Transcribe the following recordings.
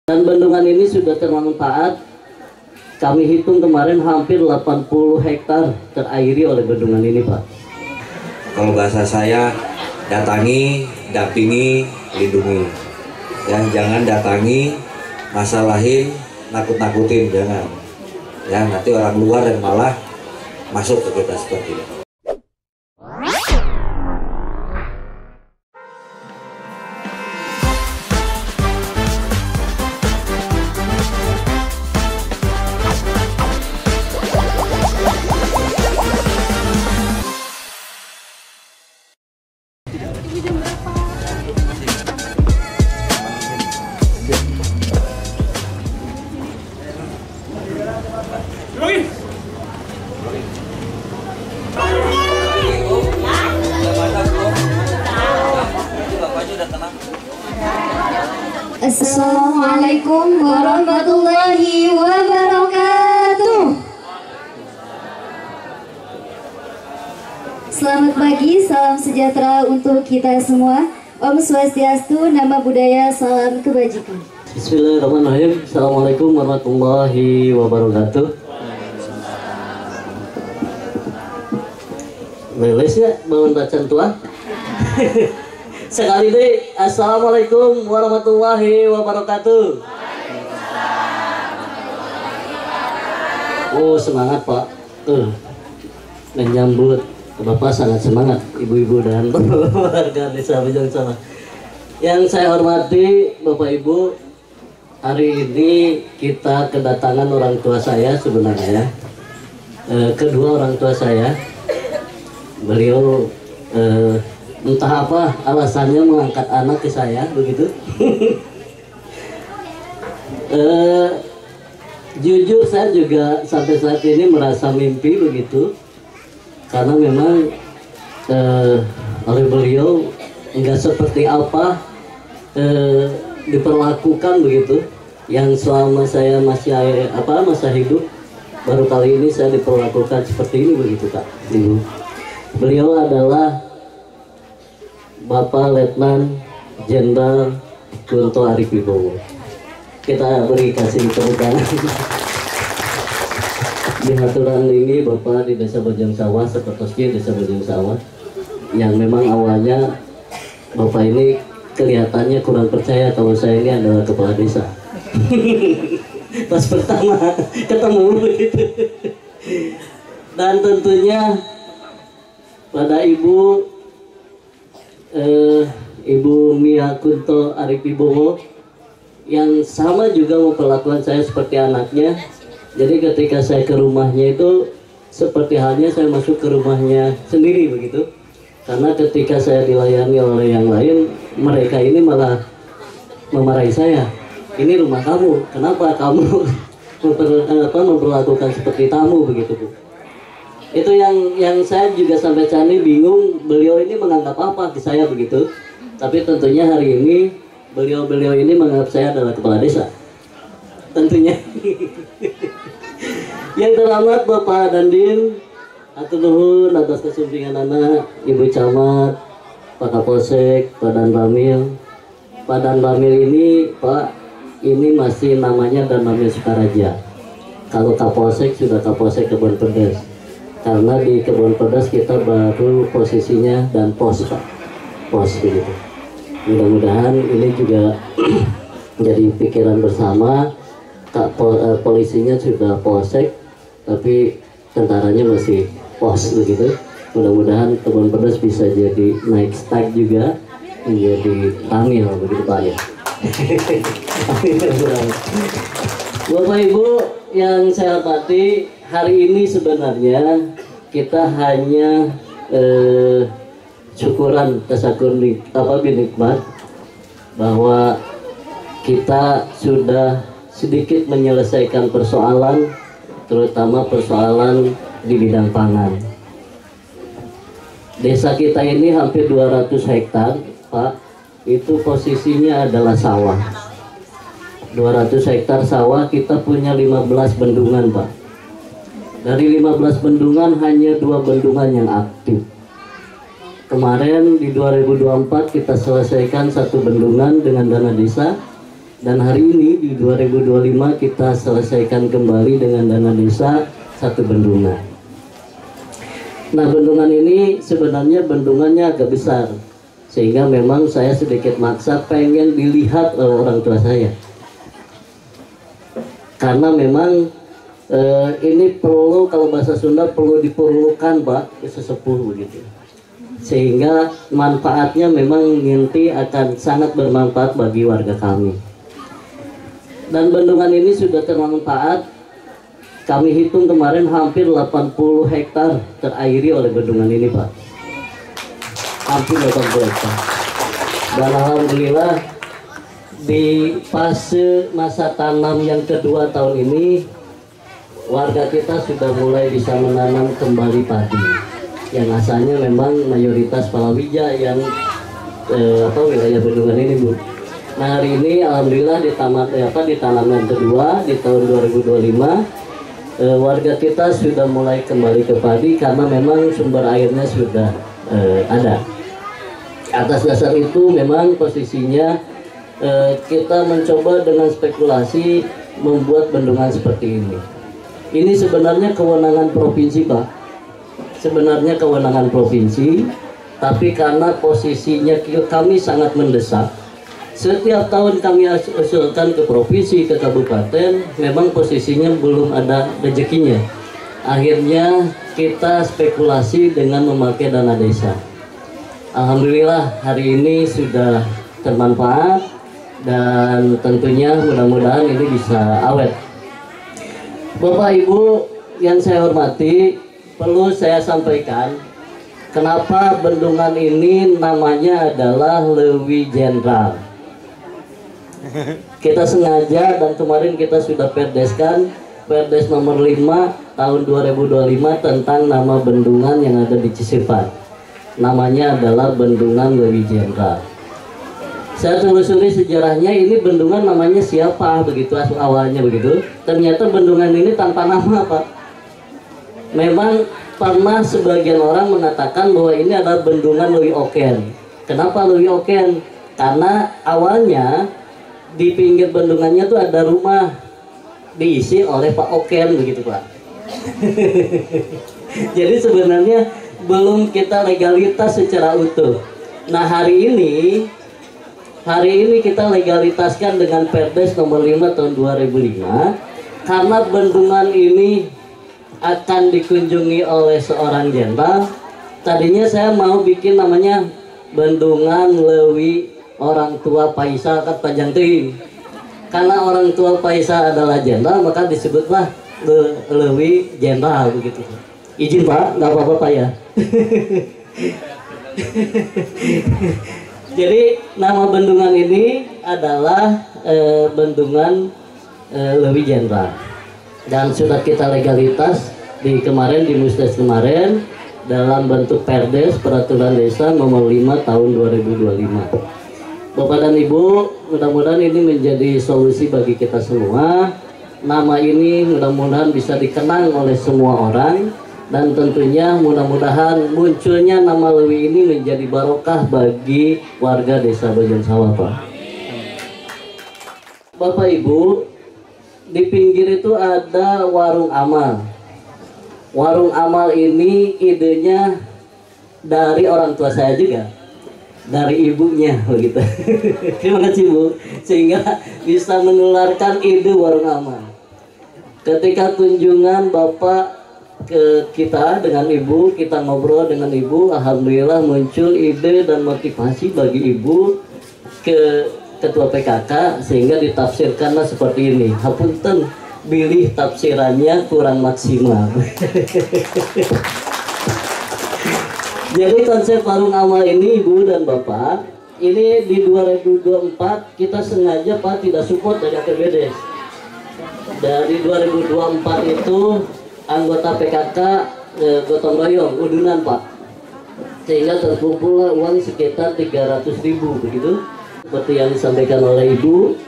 Dan bendungan ini sudah bermanfaat. Kami hitung kemarin hampir 80 hektar terairi oleh bendungan ini, Pak. Kalau bahasa saya, datangi, dampingi, lindungi. Ya, jangan datangi, masalahin, nakut-nakutin, jangan. Ya, nanti orang luar yang malah masuk ke kita seperti itu. Assalamualaikum warahmatullahi wabarakatuh. Selamat pagi, salam sejahtera untuk kita semua. Om Swastiastu, nama budaya, salam kebajikan. Bismillahirrahmanirrahim. Assalamualaikum warahmatullahi wabarakatuh. Leles ya bangun bacaan tua. Sekali deh, assalamualaikum warahmatullahi wabarakatuh. Oh semangat Pak, menyambut Bapak sangat semangat, ibu-ibu dan warga desa Bojong Sawah. Yang saya hormati Bapak Ibu, hari ini kita kedatangan orang tua saya sebenarnya, kedua orang tua saya. Beliau entah apa alasannya mengangkat anak ke saya begitu. Jujur saya juga sampai saat ini merasa mimpi begitu, karena memang oleh beliau enggak seperti apa diperlakukan begitu, yang selama saya masih masa hidup baru kali ini saya diperlakukan seperti ini begitu Kak Ibu. Beliau adalah Bapak Letnan Jenderal Kunto Arifibowo. Kita beri kasih tepuk tangan. Di haturan ini Bapak di Desa Bojong Sawah, seperti Desa Bojong Sawah, yang memang awalnya Bapak ini kelihatannya kurang percaya kalau saya ini adalah kepala desa. Pas pertama ketemu gitu. Dan tentunya pada Ibu Mia Kunto Arifibowo yang sama juga memperlakukan saya seperti anaknya. Jadi ketika saya ke rumahnya itu seperti halnya saya masuk ke rumahnya sendiri begitu. Karena ketika saya dilayani oleh yang lain, mereka ini malah memarahi saya. Ini rumah kamu, kenapa kamu memperlakukan seperti tamu begitu Bu? Itu yang saya juga sampai saat ini bingung, beliau ini menganggap apa ke saya begitu. Tapi tentunya hari ini beliau ini menganggap saya adalah kepala desa, tentunya. Yang terhormat Bapak Dandim, atur nuhun atas kesumpingan anak, Ibu Camat, Pak Kapolsek, Pak Dan Ramil. Pak Dan Ramil ini Pak, ini masih namanya Dan Ramil Sukaraja. Kalau Kapolsek sudah Kapolsek Kebon Pedas. Karena di Kebon Pedas kita baru posisinya dan pos Pak, pos begitu. Mudah-mudahan ini juga jadi pikiran bersama. Polisinya sudah polsek, tapi tentaranya masih pos begitu. Mudah-mudahan Kebon Pedas bisa jadi naik stag juga menjadi Ramil begitu Pak ya. Bapak Ibu yang saya hormati, hari ini sebenarnya kita hanya syukuran tasakur binikmat bahwa kita sudah sedikit menyelesaikan persoalan, terutama persoalan di bidang pangan. Desa kita ini hampir 200 hektar Pak, itu posisinya adalah sawah. 200 hektar sawah, kita punya 15 bendungan Pak. Dari 15 bendungan hanya 2 bendungan yang aktif. Kemarin di 2024 kita selesaikan 1 bendungan dengan dana desa, Dan hari ini di 2025 kita selesaikan kembali dengan dana desa 1 bendungan. Nah, bendungan ini sebenarnya bendungannya agak besar, sehingga memang saya sedikit maksa pengen dilihat oleh orang tua saya. Karena memang ini perlu, kalau bahasa Sunda, perlu diperlukan Pak sesepuh begitu. Sehingga manfaatnya memang nanti akan sangat bermanfaat bagi warga kami. Dan bendungan ini sudah termanfaat, kami hitung kemarin hampir 80 hektar terairi oleh bendungan ini Pak. Hampir 80 hektar. Dan alhamdulillah di fase masa tanam yang kedua tahun ini, warga kita sudah mulai bisa menanam kembali padi. Yang asalnya memang mayoritas palawija yang wilayah bendungan ini Bu. Nah, hari ini alhamdulillah di tanam yang kedua di tahun 2025, warga kita sudah mulai kembali ke padi karena memang sumber airnya sudah ada. Atas dasar itu memang posisinya kita mencoba dengan spekulasi membuat bendungan seperti ini. Ini sebenarnya kewenangan provinsi Pak. Sebenarnya kewenangan provinsi, tapi karena posisinya kami sangat mendesak, setiap tahun kami usulkan ke provinsi, ke kabupaten, memang posisinya belum ada rezekinya. Akhirnya kita spekulasi dengan memakai dana desa. Alhamdulillah hari ini sudah termanfaat dan tentunya mudah-mudahan ini bisa awet. Bapak Ibu yang saya hormati, perlu saya sampaikan kenapa bendungan ini namanya adalah Leuwi Jenderal. Kita sengaja dan kemarin kita sudah perdeskan Perdes nomor 5 tahun 2025 tentang nama bendungan yang ada di Cisifat. Namanya adalah Bendungan Leuwi Jenderal. Saya telusuri sejarahnya, ini bendungan namanya siapa begitu awalnya begitu. Ternyata bendungan ini tanpa nama Pak. Memang pernah sebagian orang mengatakan bahwa ini adalah bendungan Leuwi Oken. Kenapa Leuwi Oken? Karena awalnya di pinggir bendungannya tuh ada rumah diisi oleh Pak Oken begitu Pak. Jadi sebenarnya belum kita legalitas secara utuh. Nah, hari ini kita legalitaskan dengan Perdes nomor 5 tahun 2005 karena bendungan ini akan dikunjungi oleh seorang jenderal. Tadinya saya mau bikin namanya Bendungan Leuwi Orang Tua Paisa Kat Panjangteuing. Karena orang tua Paisa adalah jenderal, maka disebutlah Leuwi Jenderal begitu. Izin Pak, nggak apa-apa Pak ya. Jadi nama bendungan ini adalah Bendungan Leuwi Jenderal. Dan sudah kita legalitas kemarin di Musdes kemarin dalam bentuk Perdes Peraturan Desa nomor 5 tahun 2025. Bapak dan Ibu, mudah-mudahan ini menjadi solusi bagi kita semua. Nama ini mudah-mudahan bisa dikenang oleh semua orang, dan tentunya mudah-mudahan munculnya nama Leuwi ini menjadi barokah bagi warga Desa Bojon Sawah Pak. Bapak Ibu, di pinggir itu ada warung amal. Warung amal ini idenya dari orang tua saya juga, dari ibunya begitu. Terima kasih Bu, sehingga bisa menularkan ide warung amal. Ketika kunjungan Bapak ke kita dengan Ibu, kita ngobrol dengan Ibu, alhamdulillah muncul ide dan motivasi bagi Ibu ke Ketua PKK sehingga ditafsirkanlah seperti ini. Hapunten bilih tafsirannya kurang maksimal. Jadi konsep warung amal ini Ibu dan Bapak, ini di 2024 kita sengaja Pak tidak support dari APBD. Dari 2024 itu anggota PKK gotong royong udunan Pak, sehingga terkumpullah uang sekitar 300.000 begitu. Seperti yang disampaikan oleh Ibu,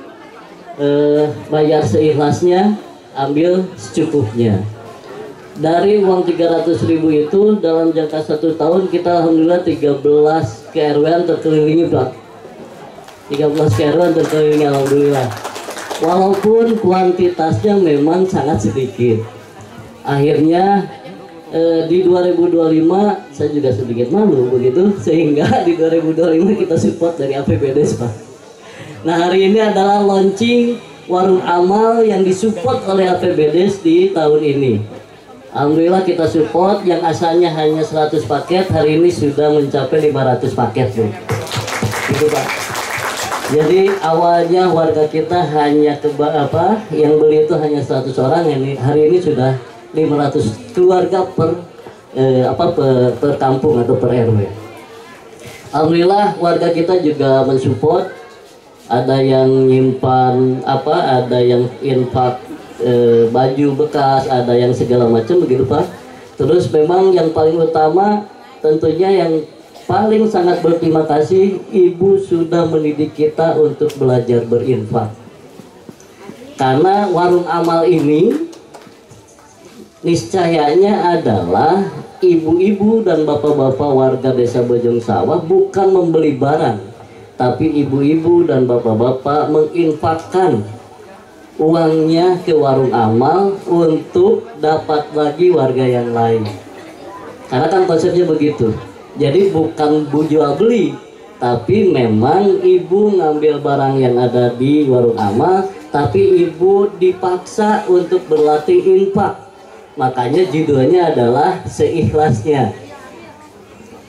bayar seikhlasnya, ambil secukupnya. Dari uang 300.000 itu dalam jangka 1 tahun kita alhamdulillah 13 KRW terkelilingi Pak. 13 KRW terkelilingi alhamdulillah. walaupun kuantitasnya memang sangat sedikit. Akhirnya di 2025 saya juga sedikit malu begitu, sehingga di 2025 kita support dari APBDes, Pak. Nah, hari ini adalah launching warung amal yang disupport oleh APBDes di tahun ini. Alhamdulillah kita support, yang asalnya hanya 100 paket hari ini sudah mencapai 500 paket, Bu. Itu, Pak. Jadi awalnya warga kita hanya yang beli itu hanya 100 orang, hari ini sudah 500 keluarga per kampung atau per RW. Alhamdulillah warga kita juga mensupport, ada yang nyimpan ada yang infak baju bekas, ada yang segala macam begitu, Pak. Terus memang yang paling utama tentunya yang paling sangat berterima kasih, Ibu sudah mendidik kita untuk belajar berinfak. Karena warung amal ini niscayanya adalah ibu-ibu dan bapak-bapak warga desa Bojong Sawah bukan membeli barang, tapi ibu-ibu dan bapak-bapak menginfakkan uangnya ke warung amal untuk dapat lagi warga yang lain. Karena kan konsepnya begitu. Jadi bukan bu jual beli, tapi memang ibu ngambil barang yang ada di warung amal, tapi ibu dipaksa untuk berlatih infak. Makanya judulnya adalah seikhlasnya.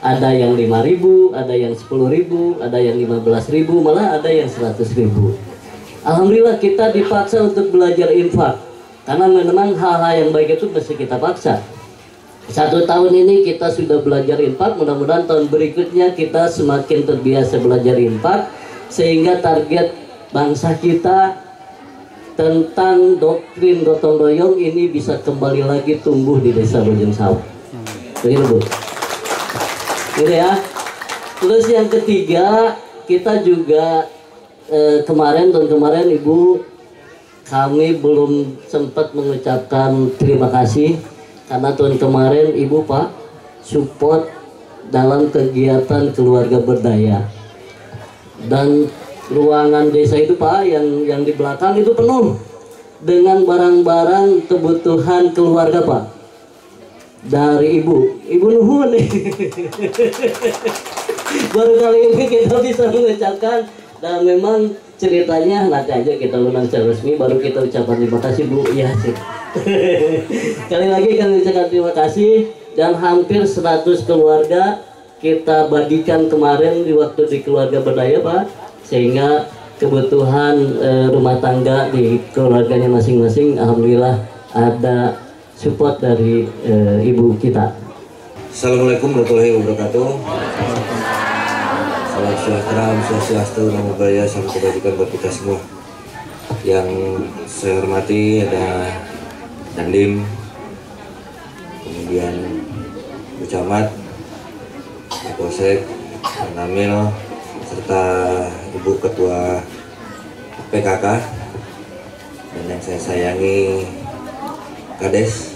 Ada yang 5.000, ada yang 10.000, ada yang 15.000, malah ada yang 100.000. Alhamdulillah kita dipaksa untuk belajar infak. Karena memang hal-hal yang baik itu mesti kita paksa. 1 tahun ini kita sudah belajar infak, mudah-mudahan tahun berikutnya kita semakin terbiasa belajar infak, sehingga target bangsa kita tentang doktrin gotong royong ini bisa kembali lagi tumbuh di desa Bojong Sawah. Begitu, Bu. Gitu ya. Terus yang ketiga, kita juga tahun kemarin Ibu, kami belum sempat mengucapkan terima kasih karena tahun kemarin Ibu, Pak, support dalam kegiatan keluarga berdaya. Dan ruangan desa itu, Pak, yang di belakang itu penuh dengan barang-barang kebutuhan keluarga, Pak, dari Ibu nuhun nih. Baru kali ini kita bisa mengucapkan, dan memang ceritanya nanti aja kita undang secara resmi baru kita ucapkan terima kasih, Bu. Iya sih. Kali lagi kami ucapkan terima kasih, dan hampir 100 keluarga kita bagikan kemarin di waktu di keluarga berdaya, Pak, sehingga kebutuhan rumah tangga di keluarganya masing-masing alhamdulillah ada support dari ibu kita. Assalamualaikum warahmatullahi wabarakatuh. Salam sejahtera, Om Swastiastu, Namo Buddhaya, salam kebajikan buat kita semua. Yang saya hormati ada Dandim, kemudian Bu Camat, Kapolsek, Namil, serta Ibu Ketua PKK, dan yang saya sayangi Kades,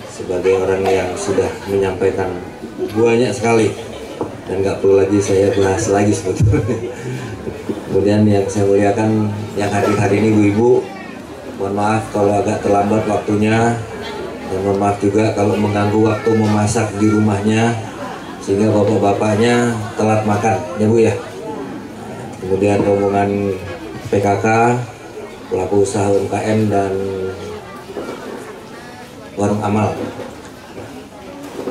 sebagai orang yang sudah menyampaikan banyak sekali dan nggak perlu lagi saya bahas lagi sebetulnya. Kemudian yang saya muliakan yang hadir hari ini ibu-ibu, mohon maaf kalau agak terlambat waktunya, dan mohon maaf juga kalau mengganggu waktu memasak di rumahnya sehingga bapak-bapaknya telat makan, ya Bu ya. Kemudian rombongan PKK, pelaku usaha UMKM dan warung amal.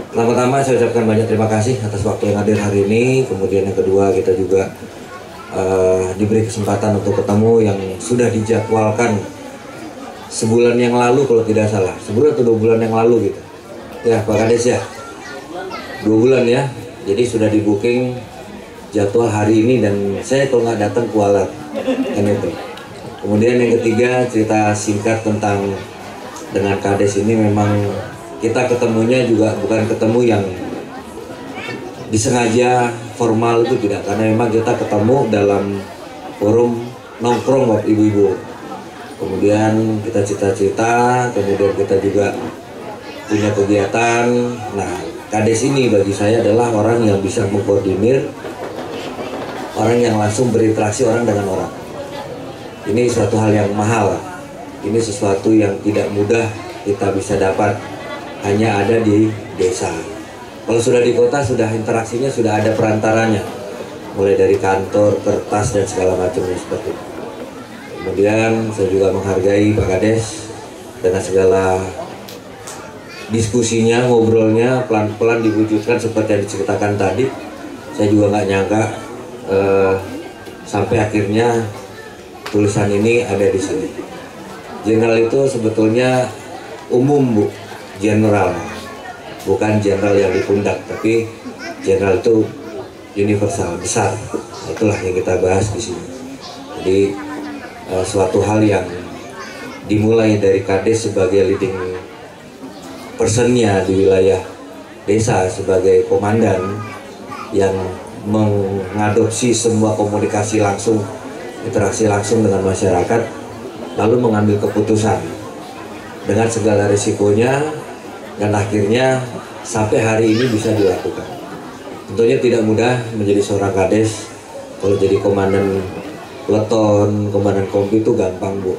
Pertama-tama saya ucapkan banyak terima kasih atas waktu yang hadir hari ini. Kemudian yang kedua, kita juga diberi kesempatan untuk ketemu yang sudah dijadwalkan sebulan yang lalu kalau tidak salah, sebulan atau 2 bulan yang lalu gitu ya Pak Kades ya, 2 bulan ya. Jadi sudah di booking jadwal hari ini dan saya kalau nggak datang kualat kan itu. Kemudian yang ketiga, cerita singkat tentang dengan Kades ini, memang kita ketemunya juga bukan ketemu yang disengaja formal, itu tidak, karena memang kita ketemu dalam forum nongkrong buat ibu-ibu. Kemudian kita cerita-cerita, kemudian kita juga punya kegiatan. Nah, Kades ini bagi saya adalah orang yang bisa mengkoordinir, orang yang langsung berinteraksi orang dengan orang. Ini suatu hal yang mahal. Ini sesuatu yang tidak mudah kita bisa dapat, hanya ada di desa. Kalau sudah di kota, sudah interaksinya sudah ada perantaranya, mulai dari kantor, kertas, dan segala macamnya seperti itu. Kemudian saya juga menghargai Pak Kades dengan segala diskusinya, ngobrolnya pelan-pelan diwujudkan seperti yang diceritakan tadi. Saya juga nggak nyangka sampai akhirnya tulisan ini ada di sini. Jenderal itu sebetulnya umum, Bu, general, bukan jenderal yang di pundak, tapi jenderal itu universal, besar. Itulah yang kita bahas di sini. Jadi suatu hal yang dimulai dari Kades sebagai leading personnya di wilayah desa, sebagai komandan yang mengadopsi semua komunikasi langsung, interaksi langsung dengan masyarakat, lalu mengambil keputusan dengan segala risikonya, dan akhirnya sampai hari ini bisa dilakukan. Tentunya tidak mudah menjadi seorang Kades. Kalau jadi komandan peleton, komandan kompi itu gampang, Bu,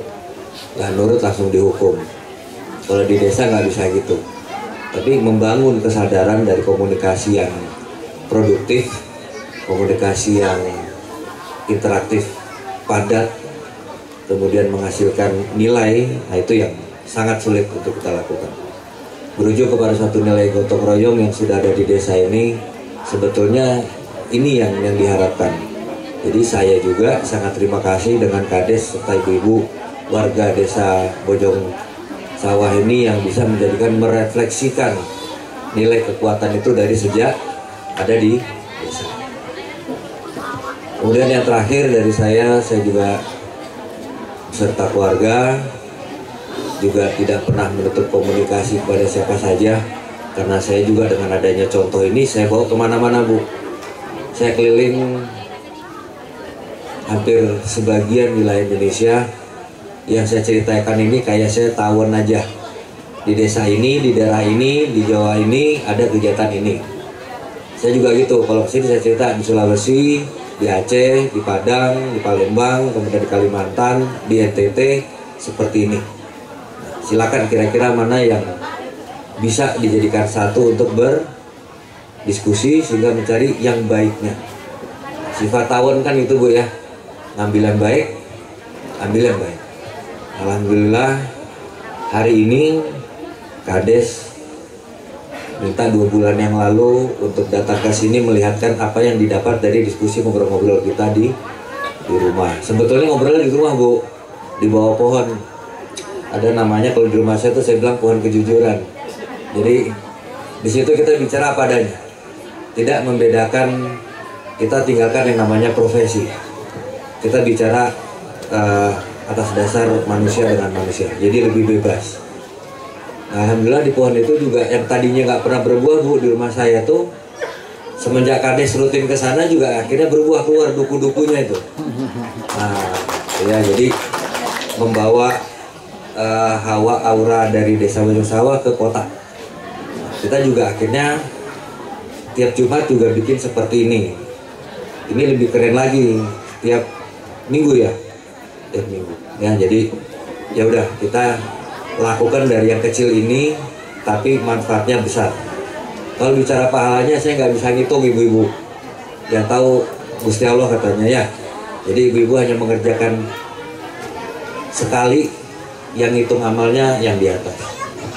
nggak nurut langsung dihukum. Kalau di desa nggak bisa gitu. Tapi membangun kesadaran dari komunikasi yang produktif, komunikasi yang interaktif, padat, kemudian menghasilkan nilai, nah itu yang sangat sulit untuk kita lakukan. Merujuk kepada suatu nilai gotong royong yang sudah ada di desa ini, sebetulnya ini yang diharapkan. Jadi saya juga sangat terima kasih dengan Kades serta ibu-ibu warga desa Bojong Sawah ini yang bisa menjadikan, merefleksikan nilai kekuatan itu dari sejak ada di desa. Kemudian yang terakhir dari saya juga beserta keluarga juga tidak pernah menutup komunikasi kepada siapa saja, karena saya juga dengan adanya contoh ini saya bawa kemana-mana, Bu. Saya keliling hampir sebagian wilayah Indonesia. Yang saya ceritakan ini kayak saya tawon aja. Di desa ini, di daerah ini, di Jawa ini ada kegiatan ini. Saya juga gitu, kalau kesini saya cerita di Sulawesi, di Aceh, di Padang, di Palembang, kemudian di Kalimantan, di NTT, seperti ini. Silakan kira-kira mana yang bisa dijadikan satu untuk berdiskusi sehingga mencari yang baiknya. Sifat tawon kan itu, Bu, ya, ngambil yang baik, ambil yang baik. Alhamdulillah hari ini Kades minta 2 bulan yang lalu untuk datang ke sini melihatkan apa yang didapat dari diskusi ngobrol-ngobrol kita di rumah. Sebetulnya ngobrolnya di rumah, Bu, di bawah pohon. Ada namanya kalau di rumah saya tuh saya bilang pohon kejujuran. Jadi di situ kita bicara apa adanya. Tidak membedakan, kita tinggalkan yang namanya profesi. Kita bicara atas dasar manusia dengan manusia, jadi lebih bebas. Nah, alhamdulillah di pohon itu juga yang tadinya nggak pernah berbuah, Bu, di rumah saya tuh semenjak Kades rutin ke sana juga akhirnya berbuah, keluar duku-dukunya itu. Nah, ya, jadi membawa hawa aura dari desa Bojong Sawah ke kota. Kita juga akhirnya tiap Jumat juga bikin seperti ini. Ini lebih keren lagi, tiap minggu ya. Minggu ya, jadi ya udah kita lakukan dari yang kecil ini tapi manfaatnya besar. Kalau bicara pahalanya saya nggak bisa ngitung, ibu-ibu yang tahu Gusti Allah katanya ya. Jadi ibu-ibu hanya mengerjakan sekali, yang hitung amalnya yang di atas.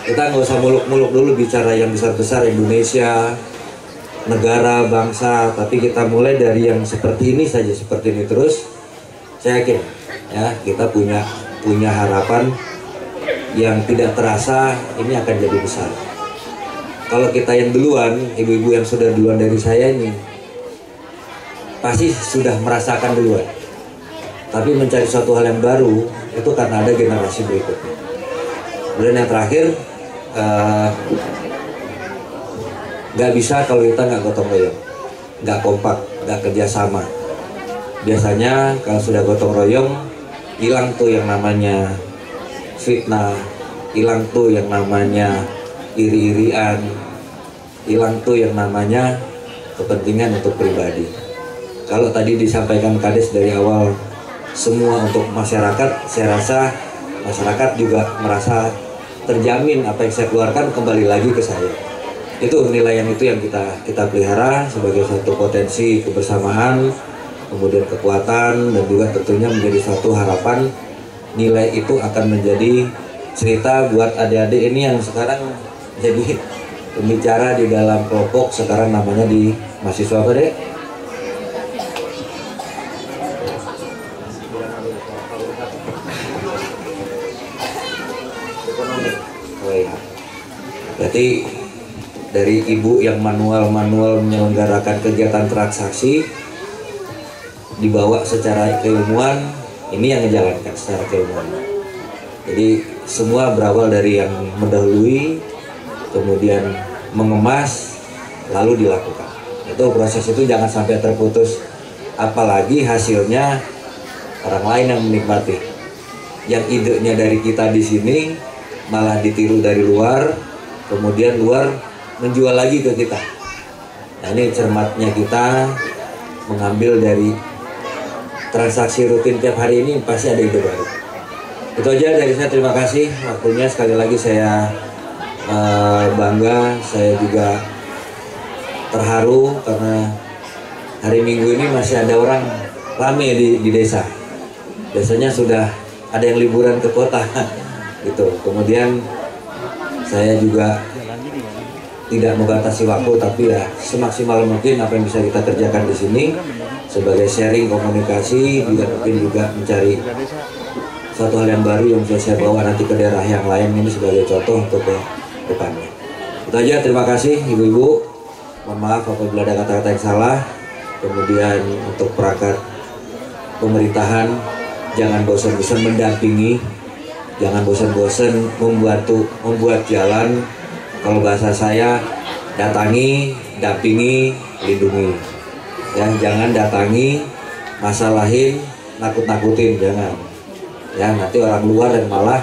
Kita nggak usah muluk-muluk dulu bicara yang besar-besar Indonesia, negara, bangsa, tapi kita mulai dari yang seperti ini saja, seperti ini terus. Saya yakin ya kita punya harapan yang tidak terasa ini akan jadi besar. Kalau kita yang duluan, ibu-ibu yang sudah duluan dari saya ini pasti sudah merasakan duluan. Tapi mencari suatu hal yang baru itu karena ada generasi berikutnya. Kemudian yang terakhir, nggak bisa kalau kita nggak gotong royong, nggak kompak, nggak kerjasama. Biasanya kalau sudah gotong royong, hilang tuh yang namanya fitnah, hilang tuh yang namanya iri-irian, hilang tuh yang namanya kepentingan untuk pribadi. Kalau tadi disampaikan Kades dari awal semua untuk masyarakat. Saya rasa masyarakat juga merasa terjamin apa yang saya keluarkan kembali lagi ke saya. Itu penilaian itu yang kita pelihara sebagai satu potensi kebersamaan, kemudian kekuatan, dan juga tentunya menjadi satu harapan nilai itu akan menjadi cerita buat adik-adik ini yang sekarang jadi pembicara di dalam kelompok, sekarang namanya di mahasiswa apa dek? Berarti dari ibu yang manual menyelenggarakan kegiatan transaksi dibawa secara keilmuan, ini yang menjalankan secara keilmuan. Jadi semua berawal dari yang mendahului, kemudian mengemas, lalu dilakukan. Itu proses itu jangan sampai terputus, apalagi hasilnya orang lain yang menikmati. Yang idenya dari kita di sini malah ditiru dari luar, kemudian luar menjual lagi ke kita. Nah, ini cermatnya kita mengambil dari transaksi rutin tiap hari ini, pasti ada ide baru. Itu aja dari saya, terima kasih waktunya. Sekali lagi saya bangga, saya juga terharu karena hari Minggu ini masih ada orang rame di desa. Biasanya sudah ada yang liburan ke kota gitu. Kemudian saya juga tidak membatasi waktu, tapi ya semaksimal mungkin apa yang bisa kita kerjakan di sini sebagai sharing komunikasi, juga mungkin juga mencari satu hal yang baru yang bisa saya bawa nanti ke daerah yang lain, ini sebagai contoh untuk ke depannya. Itu aja, terima kasih ibu-ibu. Mohon maaf apabila ada kata-kata yang salah. Kemudian untuk perangkat pemerintahan, jangan bosan-bosan mendampingi, jangan bosan-bosan membuat jalan. Kalau bahasa saya, datangi, dampingi, lindungi. Ya, jangan datangi, masalahin, nakut-nakutin, jangan. Ya, nanti orang luar yang malah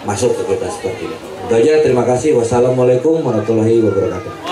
masuk ke kita seperti itu. Itu aja, terima kasih. Wassalamualaikum warahmatullahi wabarakatuh.